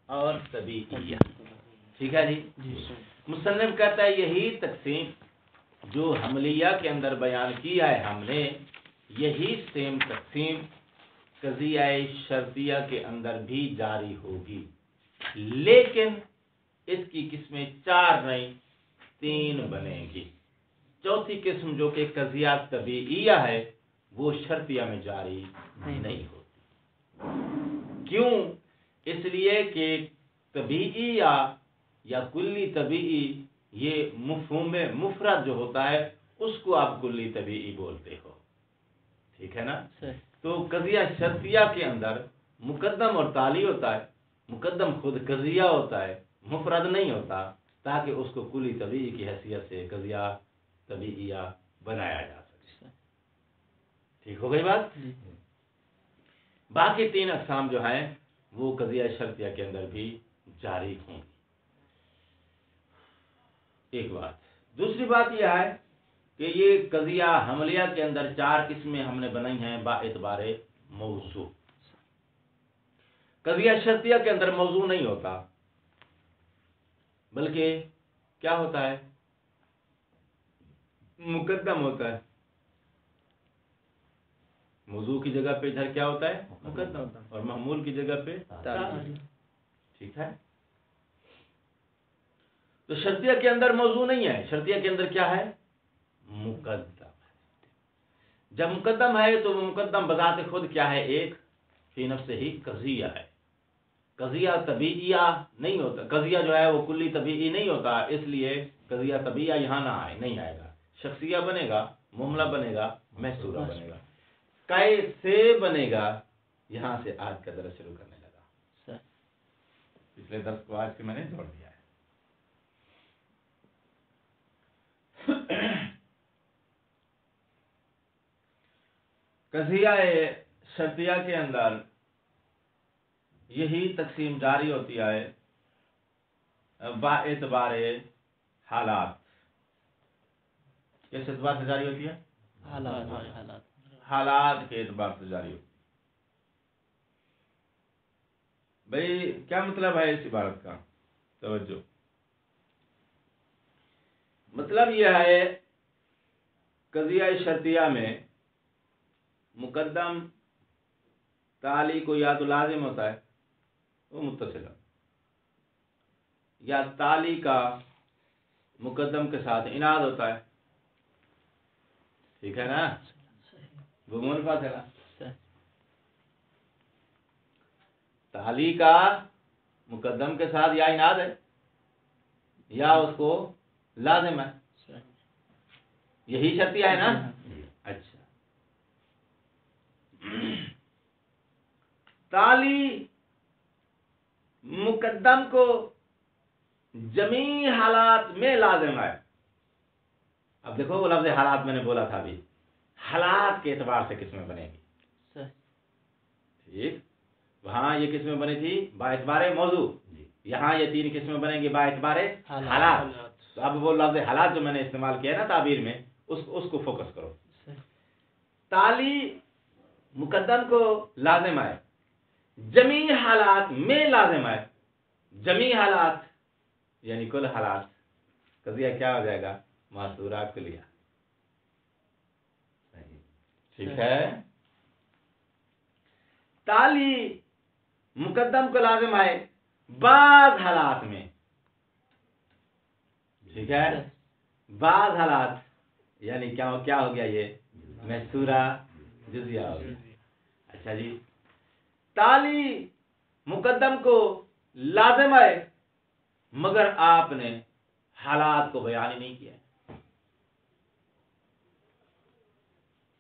اور طبیعیہ. ٹھیک ہے جی. مصنف کہتا ہے یہی تقسیم جو حملیہ کے اندر بیان کیا ہے ہم نے، یہی سیم تقسیم قضیہ شرطیہ کے اندر بھی جاری ہوگی، لیکن اس کی قسمیں 4 نہیں 3 بنے گی. چوتھی قسم جو کہ قضیہ طبیعیہ ہے وہ شرطیہ میں جاری نہیں ہوتی. کیوں؟ اس لیے کہ طبیعیہ یا کلی طبیعی یہ مفہوم مفرد جو ہوتا ہے اس کو آپ کلی طبیعی بولتے ہو. ٹھیک ہے نا؟ تو قضیہ شرطیہ کے اندر مقدم اور تالی ہوتا ہے. مقدم خود قضیہ ہوتا ہے، مفرد نہیں ہوتا، تاکہ اس کو کلی طبیعی کی حیثیت سے قضیہ طبیعیہ بنایا جا سکے. ٹھیک ہو گئی بات؟ باقی 3 اقسام جو ہیں وہ قضیہ شرطیہ کے اندر بھی جاری ہوں. ایک بات. دوسری بات یہ ہے کہ یہ قضیہ حملیہ کے اندر 4 قسمیں ہم نے بنائی ہیں با اعتبار موضوع. قضیہ شرطیہ کے اندر موضوع نہیں ہوتا، بلکہ کیا ہوتا ہے؟ مقدم ہوتا ہے. موضوع کی جگہ پہ ادھر کیا ہوتا ہے؟ مقدم، اور محمول کی جگہ پہ تالی. ٹھیک ہے؟ تو شرطیہ کے اندر موضوع نہیں ہے، شرطیہ کے اندر کیا ہے؟ مقدم ہے. جب مقدم ہے تو وہ مقدم بذات خود کیا ہے؟ ایک فی نفس ہی قضیہ ہے. قضیہ طبیعیہ نہیں ہوتا، قضیہ جو ہے وہ کلی طبیعی نہیں ہوتا، اس لیے قضیہ طبیعیہ یہاں نہ آئے، نہیں آئے گا. شخصیہ بنے گا، معاملہ بنے گا، محصورہ بنے گا. کیسے بنے گا؟ یہاں سے آج کا درس شروع کرنے لگا. پچھلے درس کو آج کے میں نے جوڑ دیا ہے. قضیہ شرطیہ کے اندر یہی تقسیم جاری ہوتی ہے با اعتبار حالات. کس اعتبار سے جاری ہوتی ہے؟ حالات کے اعتبار سے جاری ہوتی ہے. بھئی کیا مطلب ہے اس عبارت کا؟ توجہ. مطلب یہ ہے قضیہ شرطیہ میں مقدم تالی کو یا تو لازم ہوتا ہے وہ متصل ہے، یا تالی کا مقدم کے ساتھ اناد ہوتا ہے. ٹھیک ہے نا؟ گمون فاصلہ. تالی کا مقدم کے ساتھ یا اناد ہے یا اس کو لازم ہے. یہی شرطیہ ہے نا؟ اچھا. تالی مقدم کو جمیع حالات میں لازم ہے. اب دیکھو وہ لفظ حالات میں نے بولا تھا ابھی، حالات کے اعتبار سے قسمیں بنے گی. ٹھیک، وہاں یہ قسمیں بنی تھی با اعتبار موضوع، یہاں یہ 3 قسمیں بنیں گی با اعتبار حالات. تو اب وہ لفظ حالات جو میں نے استعمال کیا نا تعبیر میں، اس کو فوکس کرو. تالی مقدم کو لازم ہے، جمیع حالات میں لازم ہے. جمیع حالات یعنی کل حالات. قضیہ کیا ہو جائے گا؟ محصورہ کلیہ. ٹھیک ہے. تالی مقدم کو لازم ہے بعض حالات میں. ٹھیک ہے، بعض حالات یعنی کیا ہو گیا؟ یہ محصورہ جزیہ ہو گیا. اچھا جی. تالی مقدم کو لازم ہے مگر آپ نے حالات کو بیان ہی نہیں کیا.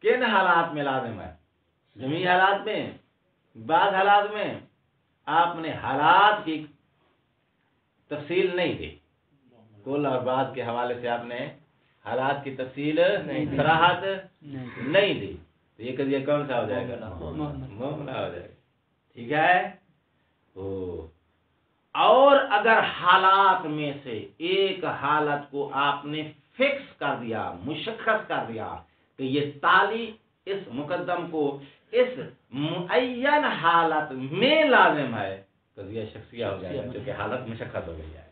کن حالات میں لازم ہے؟ جمیع حالات میں، بعض حالات میں. آپ نے حالات کی تفصیل نہیں دی. کل اور بعض کے حوالے سے آپ نے حالات کی تفصیل صراحت نہیں دی. تو یہ قضیہ کون سا ہو جائے گا؟ معاملہ ہو جائے گا. ٹھیک ہے. اور اگر حالات میں سے ایک حالت کو آپ نے فکس کر دیا، مشخص کر دیا کہ یہ تالی اس مقدم کو اس معین حالت میں لازم ہے، قضیہ شخصیہ ہو جائے گا کیونکہ حالت مشقت ہو گئی ہے.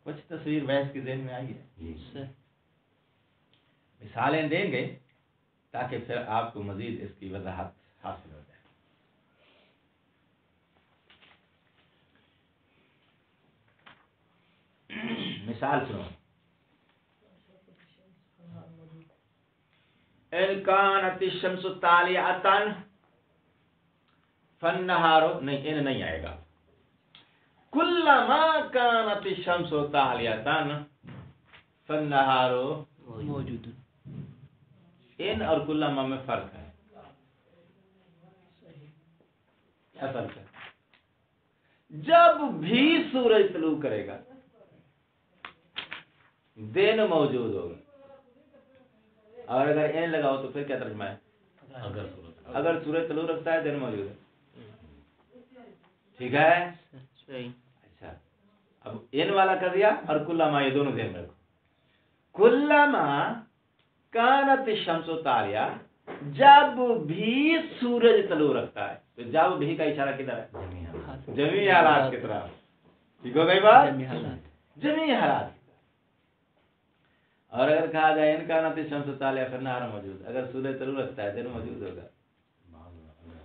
کچھ تصویر بحث کی ذہن میں آئی ہے؟ مثالیں دیں گے تاکہ پھر آپ کو مزید اس کی وضاحت حاصل ہو جائے. مثال سنو. ان کانت الشمس طالعۃ فالنہار نہیں، ان نہیں آئے گا. کلما کانت الشمس طالعۃ فالنہار موجود. ان اور کلما میں فرق ہے. کیا فرق ہے؟ جب بھی سورج طلوع کرے گا دن موجود ہوگا، اور اگر این لگاؤ تو پھر کیا ترجمہ ہے؟ اگر سورج طلوع رکھتا ہے دن موجود ہے. ٹھیک ہے. اچھا، اب این والا کر دیا اور کلما، یہ دونوں ذہن میں رکھو. کلما کانت الشمس طالعہ، جب بھی سورج طلوع رکھتا ہے. تو جب بھی کا اشارہ کدھر ہے؟ جمیع حالات کی طرف. ٹھیک ہو گئی بات؟ جمیع حالات. اور اگر کہا جائے ان کانت الشمس طالعہ فالنہار موجود، اگر سورج طلوع رکھتا ہے دن موجود ہوگا.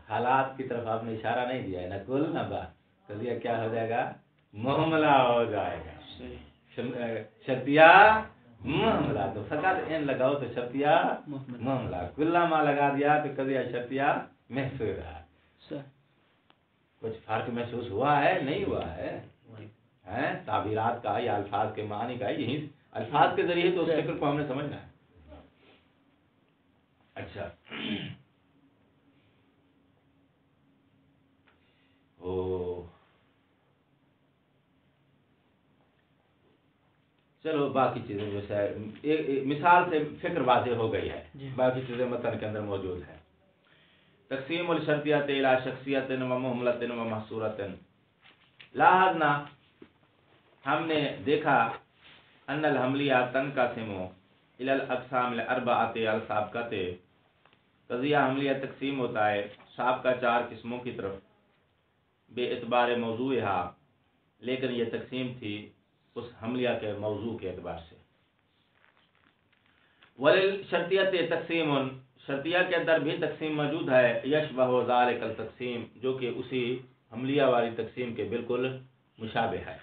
حالات کی طرف آپ نے اشارہ نہیں دیا ہے، نہ کل نہ با. قضیہ کیا ہو جائے گا؟ محملہ ہو جائے گا. شرطیہ محملہ. تو فقط ان لگاؤ تو شرطیہ محملہ. کلما لگا دیا تو قضیہ شرطیہ محصورہ. کچھ فرق محسوس ہوا ہے؟ نہیں ہوا ہے. تعبیرات کا یا الفاظ کے معنی کا یہی الفاظ کے ذریعے تو اس فکر کو ہم نے سمجھنا ہے. اچھا، چلو باقی چیزیں جیسے مثال سے فکر واضح ہو گئی ہے. باقی چیزیں متن کے اندر موجود ہیں. تقسیم الشرطیات الی شخصیت و محملۃ و محصورۃ. لاحظنا، ہم نے دیکھا ان الحملیہ تنقسم الی الاقسام الاربعۃ السابقۃ. قضیہ حملیہ تقسیم ہوتا ہے سابقہ 4 قسموں کی طرف بے اعتبار موضوعہا، لیکن یہ تقسیم تھی اس حملیہ کے موضوع کے اعتبار سے. وللشرطیۃ تقسیم، شرطیہ کے اندر بھی تقسیم موجود ہے. یشبہ ذالک التقسیم، جو کہ اسی حملیہ والی تقسیم کے بالکل مشابہ ہے.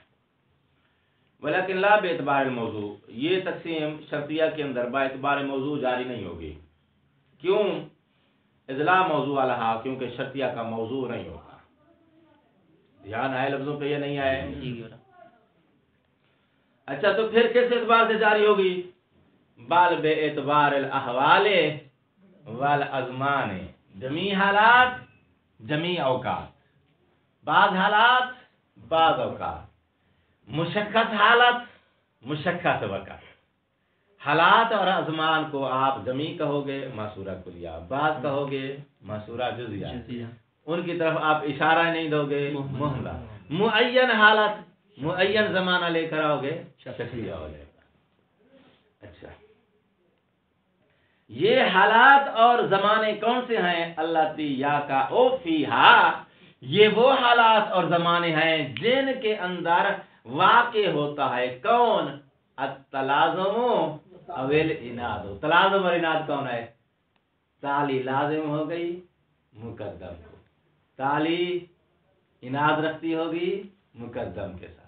ولیکن لا باعتبار الموضوع، یہ تقسیم شرطیہ کے اندر با اعتبار موضوع جاری نہیں ہوگی. کیوں؟ اذ لا موضوع لہا، کیونکہ شرطیہ کا موضوع نہیں ہوگا. دھیان آئے لفظوں پہ؟ یہ نہیں آئے؟ اچھا، تو پھر کس اعتبار سے جاری ہوگی؟ بال بے اعتبار الاحوال والازمان. جمیع حالات جمیع اوقات، بعض حالات بعض اوقات، مشقت حالت مشقت وقت. حالات اور ازمان کو آپ جمیع کہو گے محصورہ کلیہ، بعض کہو گے محصورہ جزیہ. ان کی طرف آپ اشارہ نہیں دو گے محملہ. معین حالت معین زمانہ لے کر آؤ گے شخصیہ ہو جائے گا. اچھا، یہ حالات اور زمانے کون سے ہیں؟ اللہ یا کا او فیہا، یہ وہ حالات اور زمانے ہیں جن کے اندر واقع ہوتا ہے کون؟ التلازم اویل اناد. تلازم اور اناد کون ہے؟ تالی لازم ہو گئی مقدم کو، تالی اناد رکھتی ہوگی مقدم کے ساتھ،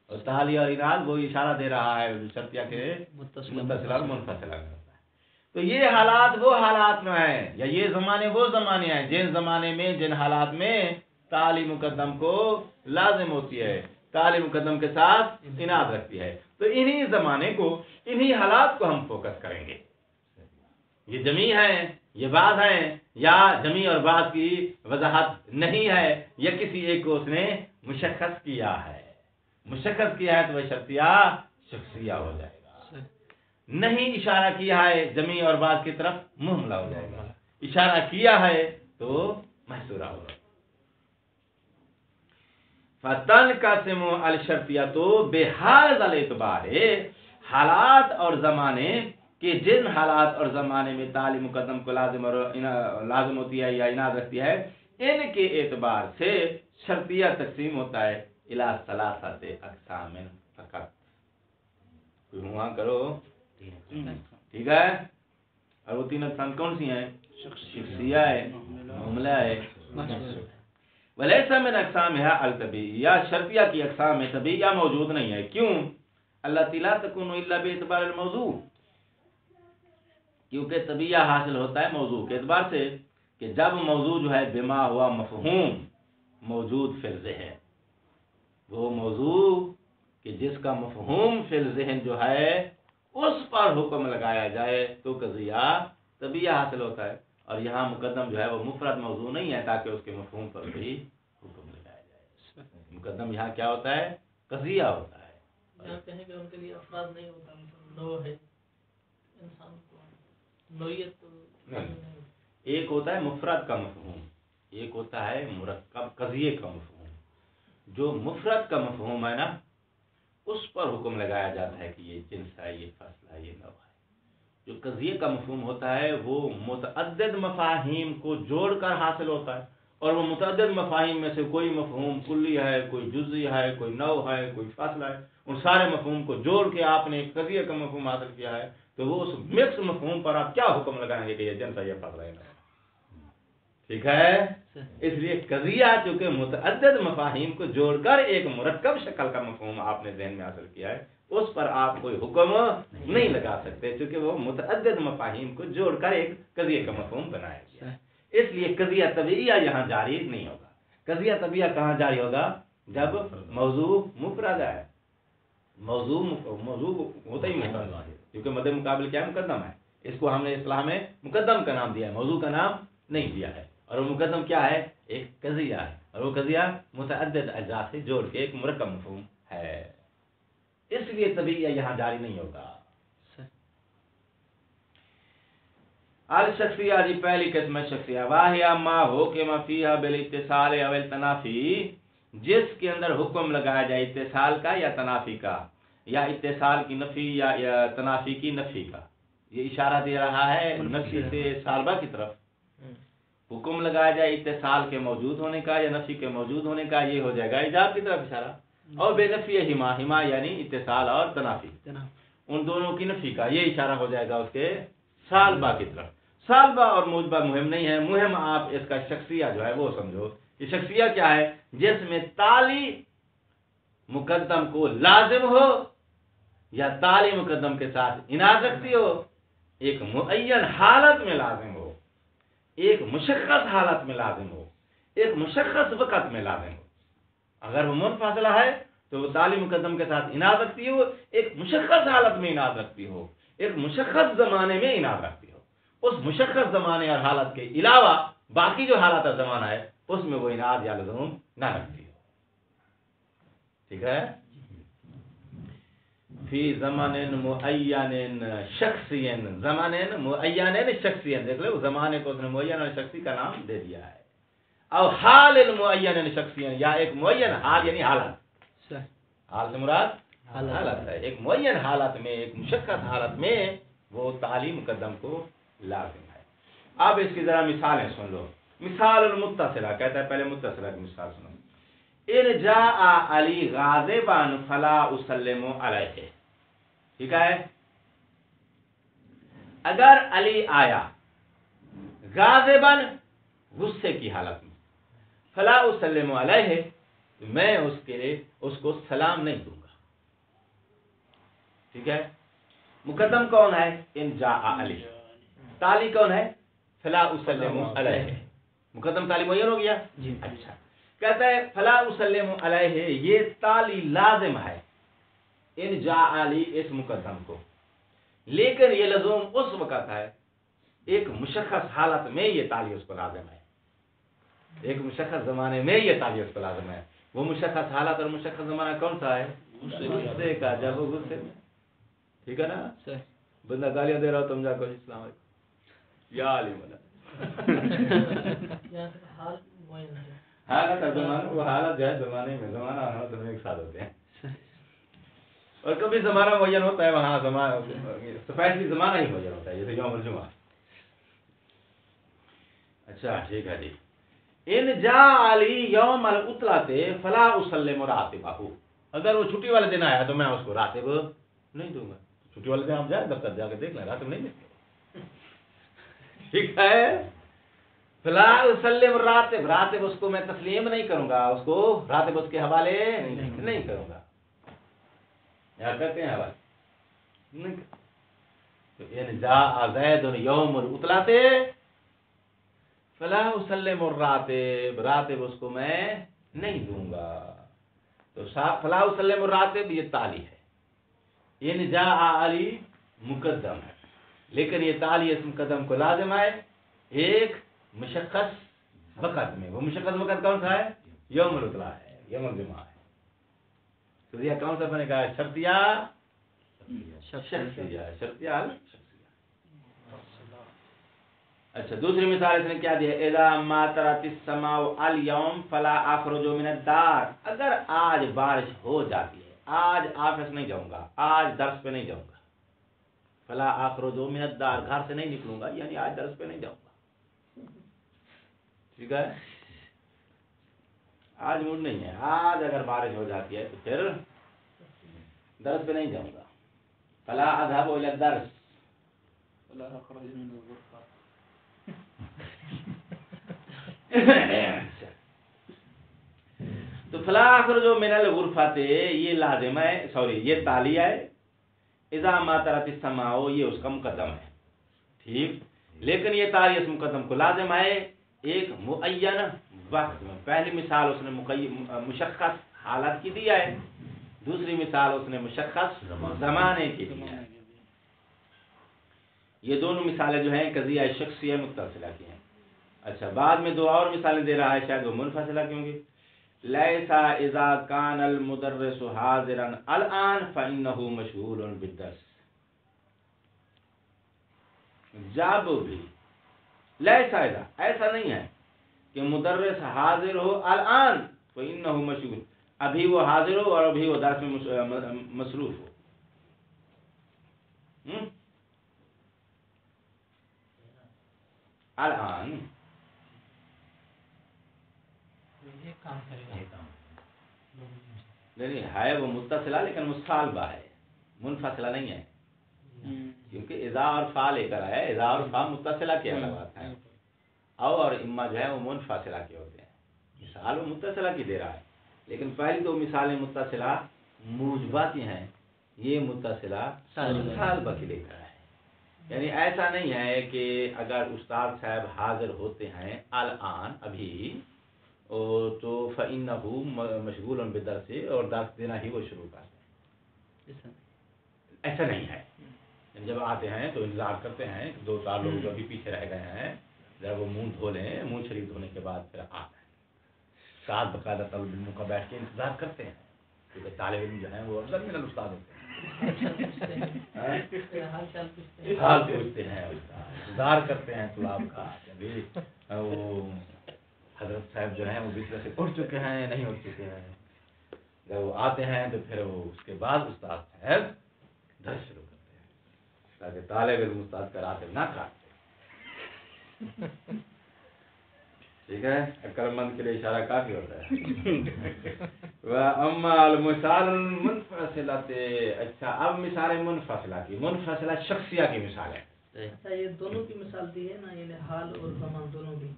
اور تالی اور اناد وہ اشارہ دے رہا ہے شرطیہ کے متصل اور منفصل. تو یہ حالات وہ حالات میں ہیں، یا یہ زمانے وہ زمانے ہیں جن زمانے میں جن حالات میں تالی مقدم کو لازم ہوتی ہے، تالی مقدم کے ساتھ اناد رکھتی ہے. تو انہی زمانے کو انہی حالات کو ہم فوکس کریں گے. یہ جمیع ہیں، یہ بعض ہیں، یا جمیع اور بعض کی وضاحت نہیں ہے، یا کسی ایک کو اس نے مشخص کیا ہے. مشخص کیا ہے تو وہ شرطیہ شخصیہ ہو جائے گا. نہیں اشارہ کیا ہے جمیع اور بعض کی طرف محملہ ہو جائے گا. اشارہ کیا ہے تو محصورہ ہوگا. فتنقسم الشرطیۃ بہذا الاعتبار، حالات اور زمانے کہ جن حالات اور زمانے میں تالی مقدم کو لازم ہوتی ہے یا اناد رکھتی ہے، ان کے اعتبار سے شرطیہ تقسیم ہوتا ہے الی ثلاثۃ اقسام فقط. وہاں کرو ٹھیک ہے. اور وہ تین اقسام کون سی ہیں؟ شخصیہ ہے، معاملہ ہے. ولیس من اقسامها الطبیعیہ، شرطیہ کی اقسام میں طبیعیہ موجود نہیں ہے. کیوں؟ التي لا تكون الا باعتبار الموضوع، کیونکہ طبیعیہ حاصل ہوتا ہے موضوع کے اعتبار سے کہ جب موضوع جو ہے بما ہوا مفہوم موجود فی الذہن، وہ موضوع کہ جس کا مفہوم فی الذہن جو ہے اس پر حکم لگایا جائے تو قضیہ طبیعیہ حاصل ہوتا ہے. اور یہاں مقدم جو ہے وہ مفرد موضوع نہیں ہے تاکہ اس کے مفہوم پر بھی حکم لگایا جائے. مقدم یہاں کیا ہوتا ہے؟ قضیہ ہوتا ہے. یہاں کہیں کہ ان کے لیے افراد نہیں ہوتا، نوع ہے انسان کو نوعیت نہیں. ایک ہوتا ہے مفرد کا مفہوم، ایک ہوتا ہے مرکب قضیے کا مفہوم. جو مفرد کا مفہوم ہے نا اس پر حکم لگایا جاتا ہے کہ یہ جنس ہے، یہ فصل ہے، یہ نوع ہے. جو قضیے کا مفہوم ہوتا ہے وہ متعدد مفاہیم کو جوڑ کر حاصل ہوتا ہے، اور وہ متعدد مفاہیم میں سے کوئی مفہوم کلی ہے، کوئی جزئی ہے، کوئی نوع ہے، کوئی فصل ہے. ان سارے مفہوم کو جوڑ کے آپ نے ایک قضیے کا مفہوم حاصل کیا ہے تو وہ اس مکس مفہوم پر آپ کیا حکم لگائیں گے کہ یہ جنس ہے، یہ فصل ہے. ٹھیک ہے. اس لیے قضیہ چونکہ متعدد مفاہیم کو جوڑ کر ایک مرکب شکل کا مفہوم آپ نے ذہن میں حاصل کیا ہے، اس پر آپ کوئی حکم نہیں لگا سکتے چونکہ وہ متعدد مفاہیم کو جوڑ کر ایک قضیے کا مفہوم بنایا گیا ہے. اس لیے قضیہ طبیعیہ یہاں جاری نہیں ہوگا. قضیہ طبیعیہ کہاں جاری ہوگا؟ جب موضوع مفرد ہے. موضوع ہوتا ہی مفرد ہے کیونکہ مد مقابل کیا ہے؟ مقدم ہے. اس کو ہم نے اصطلاح میں مقدم کا نام دیا ہے، موضوع کا نام نہیں دیا ہے. اور وہ مقدم کیا ہے؟ ایک قضیہ ہے، اور وہ قضیہ متعدد اجزاء سے جوڑ کے ایک مرکب مفہوم ہے. اس لیے طبیعیہ یہاں جاری نہیں ہوگا. الشخصیہ جی پہلی قسم ہے شخصیہ. واہیا ما ہو کہ ما فیہا بالاتصال او التنافی، جس کے اندر حکم لگایا جائے اتصال کا یا تنافی کا، یا اتصال کی نفی یا تنافی کی نفی کا. یہ اشارہ دے رہا ہے نفی سے سالبہ کی طرف. حکم لگایا جائے اتصال کے موجود ہونے کا یا نفی کے موجود ہونے کا، یہ ہو جائے گا ایجاب کی طرف اشارہ. اور بے نفی ہما یعنی اتصال اور تنافی، ان دونوں کی نفی کا یہ اشارہ ہو جائے گا اس کے سالبہ کی طرف. سالبہ اور موجبہ مہم نہیں ہے، مہم آپ اس کا شخصیہ جو ہے وہ سمجھو. یہ شخصیہ کیا ہے؟ جس میں تالی مقدم کو لازم ہو یا تالی مقدم کے ساتھ اناد رکھتی ہو، ایک معین حالت میں لازم ہو، ایک مشخص حالت میں لازم ہو، ایک مشخص وقت میں لازم ہو. اگر وہ منفصلہ ہے تو وہ تالی مقدم کے ساتھ اناد رکھتی ہو، ایک مشخص حالت میں اناد رکھتی ہو، ایک مشخص زمانے میں اناد رکھتی ہو. اس مشخص زمانے اور حالت کے علاوہ باقی جو حالت اور زمانہ ہے اس میں وہ اناد یا لزوم نہ رکھتی ہو. ٹھیک ہے. فی زمان معین شخصی، زمان معین شخصی، دیکھ لو زمانے کو اس نے معین اور شخصی کا نام دے دیا ہے. اور حال معین شخصی، یا ایک معین حال یعنی حالت، حال سے مراد حالت ہے. ایک معین حالت میں، ایک مشخص حالت میں وہ تعلی مقدم کو لازم ہے. اب اس کی ذرا مثالیں سن لو. مثال المتصلہ کہتا ہے، پہلے متصلہ کی مثال سنو. ان جاء علی غاضبا فلا اسلم علیہ. ٹھیک ہے. اگر علی آیا غاضبا غصے کی حالت میں، فلا اسلم علیہ تو میں اس کو سلام نہیں دوں گا. ٹھیک ہے. مقدم کون ہے؟ ان جاء علی. تالی کون ہے؟ فلا اسلم علیہ. مقدم تالی معین ہو گیا. اچھا. کہتا ہے فلا اسلم علیہ، یہ تالی لازم ہے ان جاء علی اس مقدم کو، لیکن یہ لزوم اس وقت ہے، ایک مشخص حالت میں یہ تالی اس کو لازم ہے، ایک مشخص زمانے میں یہ تالی اس کو لازم ہے. وہ مشخص حالت اور مشخص زمانہ کون سا ہے؟ غصے کا. جب وہ غصے میں. ٹھیک ہے نا. بندہ گالیاں دے رہا ہو تم جا کر السلام علیکم یا علی مولا. حالت اور زمانہ، وہ حالت جو ہے زمانے میں، زمانہ اور حالت دونوں ایک ساتھ ہوتے ہیں. اور کبھی زمانہ معین ہوتا ہے وہاں زمانہ اسپیشلی زمانہ ہی معین ہوتا ہے، جیسے یوم الجمعہ. اچھا ٹھیک ہے جی. ان جاء علی یوم العطلۃ فلا اسلم راتبہ، اگر وہ چھٹی والے دن آیا تو میں اس کو راتب نہیں دوں گا. چھٹی والے دن آپ جائیں دفتر جا کے دیکھ لیں، راتب نہیں دیں. ٹھیک ہے. فلا اسلم راتب، راتب اس کو میں تسلیم نہیں کروں گا، اس کو راتب اس کے حوالے نہیں کروں گا. یاد کرتے ہیں حوالے نہیں کرتے. تو ان جاء زید یوم العطلۃ فلا اسلم الراتب، راتب اس کو میں نہیں دوں گا. تو فلا اسلم الراتب یہ تالی ہے. ان جاء علی مقدم ہے، لیکن یہ تالی اس مقدم کو لازم ہے ایک مشخص وقت میں. وہ مشخص وقت کون سا ہے؟ یوم العطلہ ہے، یوم الجمعہ ہے. تو یہ کون سا بنے گا؟ شرطیہ شرطیہ. اچھا دوسری مثال اس نے کیا دی ہے؟ اذا ما طرت السماء اليوم فلا اخرج من الدار، اگر آج بارش ہو جاتی ہے، آج آفس نہیں جاؤں گا، آج درس پہ نہیں جاؤں گا. فلا اخرج من الدار، گھر سے نہیں نکلوں گا، یعنی آج درس پہ نہیں جاؤں گا. ٹھیک ہے. آج موڈ نہیں ہے، آج اگر بارش ہو جاتی ہے تو پھر درس پہ نہیں جاؤں گا. فلا اذهب الى الدرس، فلا اخرج من الغرفة. تو فلا اخرج من الغرفۃ یہ لازم ہے، سوری یہ تالیہ ہے. اذا ما طرت السماء یہ اس کا مقدم ہے. ٹھیک. لیکن یہ تالیہ اس مقدم کو لازم ہے ایک معین وقت میں. پہلی مثال اس نے مشخص حالت کی دی ہے، دوسری مثال اس نے مشخص زمانے کی دی ہے. یہ دونوں مثالیں جو ہیں قضیہ شخصیہ متصلہ کی ہیں. اچھا بعد میں دو اور مثالیں دے رہا ہے، شاید وہ منفصلہ کی ہوں گی. لیسا اذا کان المدرس حاضرا الان فانه مشغول بالدرس. جب بھی لیسا اذا ایسا نہیں ہے کہ مدرس حاضر ہو الان فانه مشغول، ابھی وہ حاضر ہو اور ابھی وہ درس میں مصروف ہو. الان یہ کام کرے گا. نہیں ہے وہ متصلہ لیکن مصالبہ ہے، منفصلہ نہیں ہے. کیونکہ اذا اور فا لے کر آیا، اذا اور فا متصلہ کے الفاظ ہیں، او اور اما جو ہے وہ منفصلہ کے ہوتے ہیں. مثال وہ متصلہ کی دے رہا ہے، لیکن پہلی دو مثالیں متصلہ موجبہ کی ہیں، یہ متصلہ مصالبہ کی لے کر ہے. یعنی ایسا نہیں ہے کہ اگر استاد صاحب حاضر ہوتے ہیں الان ابھی تو فَإِنَّهُ مشغول بالدرس اور درس دینا ہی وہ شروع کرتے ہیں. ایسا نہیں ہے. جب آتے ہیں تو انتظار کرتے ہیں، دو چار لوگ جو ابھی پیچھے رہ گئے ہیں ذرا وہ منہ دھو لیں، منہ شریف دھونے کے بعد پھر آتے ہیں. ساتھ باقاعدہ طالب علموں کا بیٹھ کے انتظار کرتے ہیں، کیونکہ طالب علم جو ہیں وہ افضل من الاستاد ہوتے ہیں. حال پوچھتے ہیں، انتظار کرتے ہیں طلاب کا. ابھی وہ حضرت صاحب جو ہیں وہ بستر سے اٹھ چکے ہیں نہیں اٹھ چکے ہیں. جب وہ آتے ہیں تو پھر وہ اس کے بعد استاد صاحب درس شروع کرتے ہیں تاکہ طالب علم استاد کا راتب نہ کاٹتے. ٹھیک ہے. عقل مند کے لیے اشارہ کافی ہوتا ہے. اما المثال المنفصلۃ. اچھا اب مثال منفصلہ کی، منفصلہ شخصیہ کی مثال ہے. اچھا یہ دونوں کی مثال دی ہے نا، یعنی حال اور زمان دونوں کی.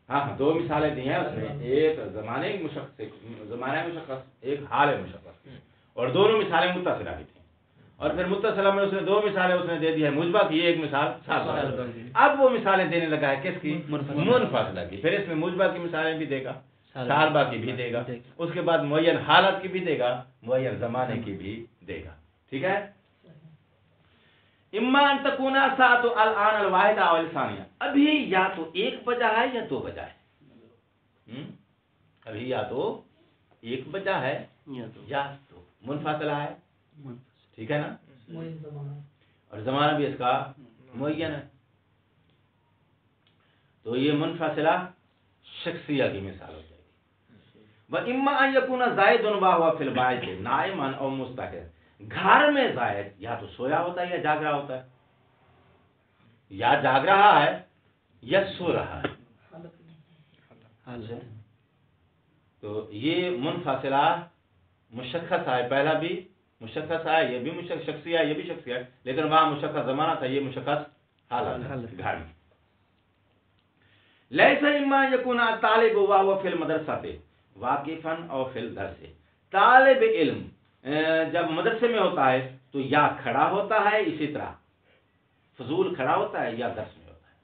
ہاں دو مثالیں دی ہیں اس نے، ایک زمانے مشخص، ایک حال مشخص، اور دونوں مثالیں متصلہ کی تھیں. اور پھر متصلہ میں اس نے دو مثالیں اس نے دے دی ہے موجبہ کی، ایک مثال صالبہ. اب وہ مثالیں دینے لگا ہے کس کی؟ منفصلہ کی. پھر اس میں موجبہ کی مثالیں بھی دے گا، صالبہ کی بھی دے گا، اس کے بعد معین حالت کی بھی دے گا، معین زمانے کی بھی دے گا. ٹھیک ہے. اما ان تکون الساعۃ الان الواحدہ او الثانیہ، ابھی یا تو 1 بجا ہے یا 2 بجا ہے. ابھی یا تو 1 بجا ہے یا 2، منفصلہ ہے. ٹھیک ہے نا. اور زمانہ بھی اس کا معین ہے. تو یہ منفصلہ شخصیہ کی مثال ہو جائے گی. وَإِمَّا أَن يَكُونَ زَائِدٌ وَهُوَ فِي الْبَيْتِ نَائِمًا أَوْ مُسْتَيْقِظًا. گھر میں زائد یا تو سویا ہوتا ہے یا جاگ رہا ہوتا ہے، یا جاگ رہا ہے یا سو رہا ہے. تو یہ منفصلہ مشخص ہے، پہلا بھی مشخص ہے، یہ بھی شخصیہ، یہ بھی شخصیہ، لیکن وہاں مشخص زمانہ تھا، یہ مشخص حالت گھر میں. لیس اما یکون طالب وهو فی المدرسہ واقفا او فی الدرس. طالب علم جب مدرسے میں ہوتا ہے تو یا کھڑا ہوتا ہے، اسی طرح فضول کھڑا ہوتا ہے یا درس میں ہوتا ہے.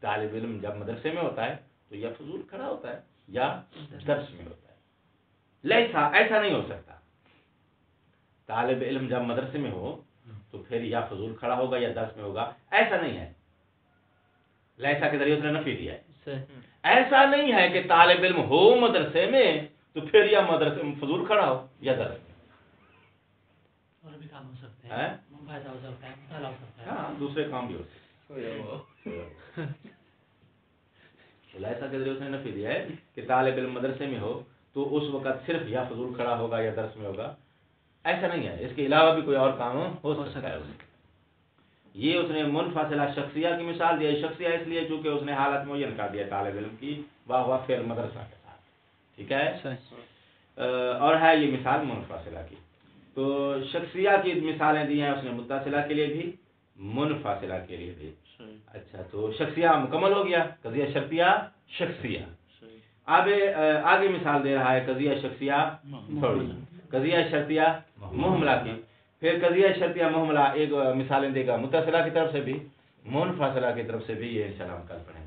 طالب علم جب مدرسے میں ہوتا ہے تو یا فضول کھڑا ہوتا ہے یا درس میں ہوتا ہے. لیسا ایسا نہیں ہو سکتا. طالب علم جب مدرسے میں ہو تو پھر یا فضول کھڑا ہوگا یا درس میں ہوگا، ایسا نہیں ہے. لیسا کے ذریعے اس نے نفی دیا ہے. ایسا نہیں ہے کہ طالب علم ہو مدرسے میں تو پھر یا مدرسے میں فضول کھڑا ہو یا درس میں. اور بھی کام ہو سکتے ہیں، فائدہ ہو سکتا ہے، مطالعہ ہو سکتا ہے، ہاں دوسرے کام بھی ہو سکتے ہیں. لیسا کے ذریعے اس نے نفی دیا ہے کہ طالب علم مدرسے میں ہو تو اس وقت صرف یا فضول کھڑا ہوگا یا درس میں ہوگا. ایسا نہیں ہے، اس کے علاوہ بھی کوئی اور کام ہو سکتا ہے. یہ اس نے منفصلہ شخصیہ کی مثال دی ہے. شخصیہ اس لیے چونکہ اس نے حالت معین کر دیا طالب علم کی واہ فعل مدرسہ کے ساتھ. ٹھیک ہے، اور ہے یہ مثال منفصلہ کی. تو شخصیہ کی مثالیں دی ہیں اس نے متصلہ کے لیے بھی منفصلہ کے لیے بھی. اچھا، تو شخصیہ مکمل ہو گیا، قضیہ شرطیہ شخصیہ. اب آگے مثال دے رہا ہے قضیہ شخصیہ تھوڑی، قضیہ شرطیہ محملہ کی. پھر قضیہ شرطیہ محملہ ایک مثالیں دے گا متصلہ کی طرف سے بھی منفصلہ کی طرف سے بھی. یہ انشاءاللہ ہم کل پڑھیں گے.